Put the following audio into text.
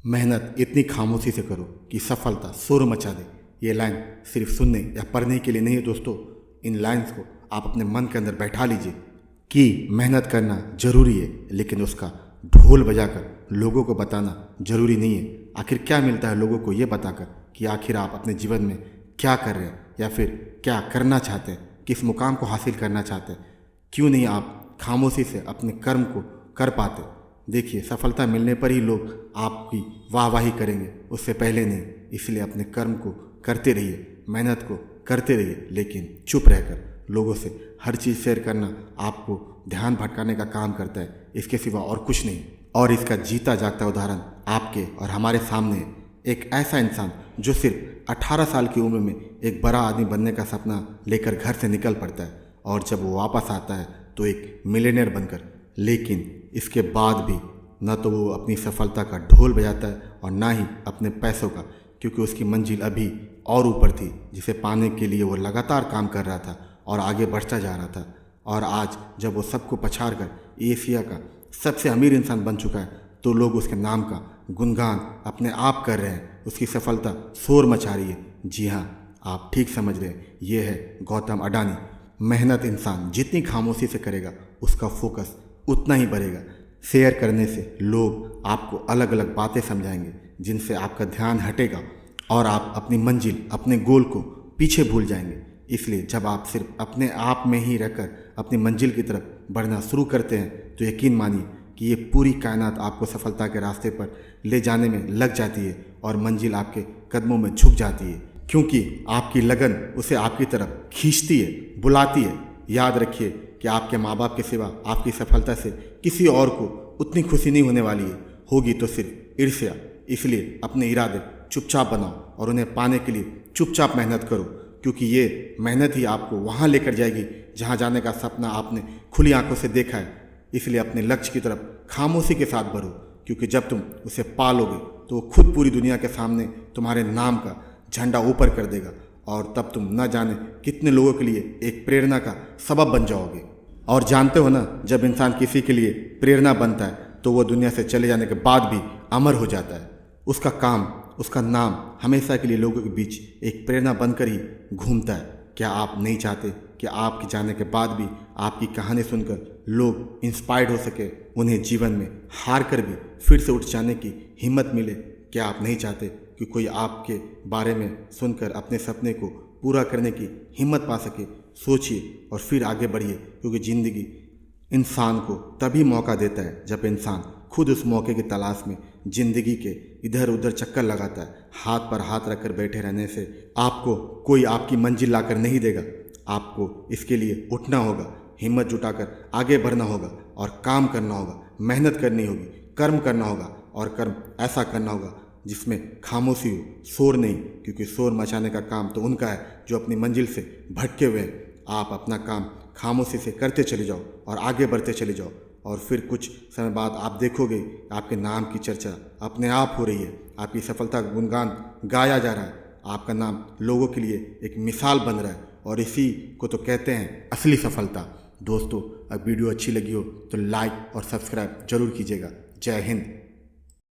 मेहनत इतनी खामोशी से करो कि सफलता शोर मचा दे। ये लाइन सिर्फ सुनने या पढ़ने के लिए नहीं है दोस्तों। इन लाइन्स को आप अपने मन के अंदर बैठा लीजिए कि मेहनत करना जरूरी है, लेकिन उसका ढोल बजाकर लोगों को बताना जरूरी नहीं है। आखिर क्या मिलता है लोगों को ये बताकर कि आखिर आप अपने जीवन में क्या कर रहे हैं या फिर क्या करना चाहते हैं, किस मुकाम को हासिल करना चाहते हैं। क्यों नहीं आप खामोशी से अपने कर्म को कर पाते। देखिए, सफलता मिलने पर ही लोग आपकी वाहवाही करेंगे, उससे पहले नहीं। इसलिए अपने कर्म को करते रहिए, मेहनत को करते रहिए, लेकिन चुप रहकर लोगों से हर चीज़ शेयर करना आपको ध्यान भटकाने का काम करता है, इसके सिवा और कुछ नहीं। और इसका जीता जागता उदाहरण आपके और हमारे सामने है। एक ऐसा इंसान जो सिर्फ 18 साल की उम्र में एक बड़ा आदमी बनने का सपना लेकर घर से निकल पड़ता है, और जब वो वापस आता है तो एक मिलियनेयर बनकर। लेकिन इसके बाद भी न तो वो अपनी सफलता का ढोल बजाता है और ना ही अपने पैसों का, क्योंकि उसकी मंजिल अभी और ऊपर थी, जिसे पाने के लिए वो लगातार काम कर रहा था और आगे बढ़ता जा रहा था। और आज जब वो सबको पछाड़ कर एशिया का सबसे अमीर इंसान बन चुका है, तो लोग उसके नाम का गुणगान अपने आप कर रहे हैं। उसकी सफलता शोर मचा रही है। जी हाँ, आप ठीक समझ रहे हैं, ये है गौतम अडानी। मेहनत इंसान जितनी खामोशी से करेगा, उसका फोकस उतना ही बढ़ेगा। शेयर करने से लोग आपको अलग अलग बातें समझाएंगे, जिनसे आपका ध्यान हटेगा और आप अपनी मंजिल, अपने गोल को पीछे भूल जाएंगे। इसलिए जब आप सिर्फ अपने आप में ही रहकर अपनी मंजिल की तरफ बढ़ना शुरू करते हैं, तो यकीन मानिए कि ये पूरी कायनात आपको सफलता के रास्ते पर ले जाने में लग जाती है और मंजिल आपके कदमों में झुक जाती है, क्योंकि आपकी लगन उसे आपकी तरफ खींचती है, बुलाती है। याद रखिए कि आपके माँ बाप के सिवा आपकी सफलता से किसी और को उतनी खुशी नहीं होने वाली है, होगी तो सिर्फ ईर्ष्या। इसलिए अपने इरादे चुपचाप बनाओ और उन्हें पाने के लिए चुपचाप मेहनत करो, क्योंकि ये मेहनत ही आपको वहाँ लेकर जाएगी जहाँ जाने का सपना आपने खुली आंखों से देखा है। इसलिए अपने लक्ष्य की तरफ खामोशी के साथ बढ़ो, क्योंकि जब तुम उसे पालोगे तो वो खुद पूरी दुनिया के सामने तुम्हारे नाम का झंडा ऊपर कर देगा, और तब तुम न जाने कितने लोगों के लिए एक प्रेरणा का सबब बन जाओगे। और जानते हो ना, जब इंसान किसी के लिए प्रेरणा बनता है तो वो दुनिया से चले जाने के बाद भी अमर हो जाता है। उसका काम, उसका नाम हमेशा के लिए लोगों के बीच एक प्रेरणा बनकर ही घूमता है। क्या आप नहीं चाहते कि आपके जाने के बाद भी आपकी कहानी सुनकर लोग इंस्पायर्ड हो सके, उन्हें जीवन में हार कर भी फिर से उठ जाने की हिम्मत मिले? क्या आप नहीं चाहते कि कोई आपके बारे में सुनकर अपने सपने को पूरा करने की हिम्मत पा सके? सोचिए और फिर आगे बढ़िए, क्योंकि ज़िंदगी इंसान को तभी मौका देता है जब इंसान खुद उस मौके की तलाश में ज़िंदगी के इधर उधर चक्कर लगाता है। हाथ पर हाथ रखकर बैठे रहने से आपको कोई आपकी मंजिल लाकर नहीं देगा। आपको इसके लिए उठना होगा, हिम्मत जुटाकर आगे बढ़ना होगा और काम करना होगा, मेहनत करनी होगी, कर्म करना होगा, और कर्म ऐसा करना होगा जिसमें खामोशी हो, शोर नहीं, क्योंकि शोर मचाने का काम तो उनका है जो अपनी मंजिल से भटके हुए हैं। आप अपना काम खामोशी से करते चले जाओ और आगे बढ़ते चले जाओ, और फिर कुछ समय बाद आप देखोगे आपके नाम की चर्चा अपने आप हो रही है, आपकी सफलता का गुणगान गाया जा रहा है, आपका नाम लोगों के लिए एक मिसाल बन रहा है, और इसी को तो कहते हैं असली सफलता। दोस्तों, अब वीडियो अच्छी लगी हो तो लाइक और सब्सक्राइब जरूर कीजिएगा। जय हिंद।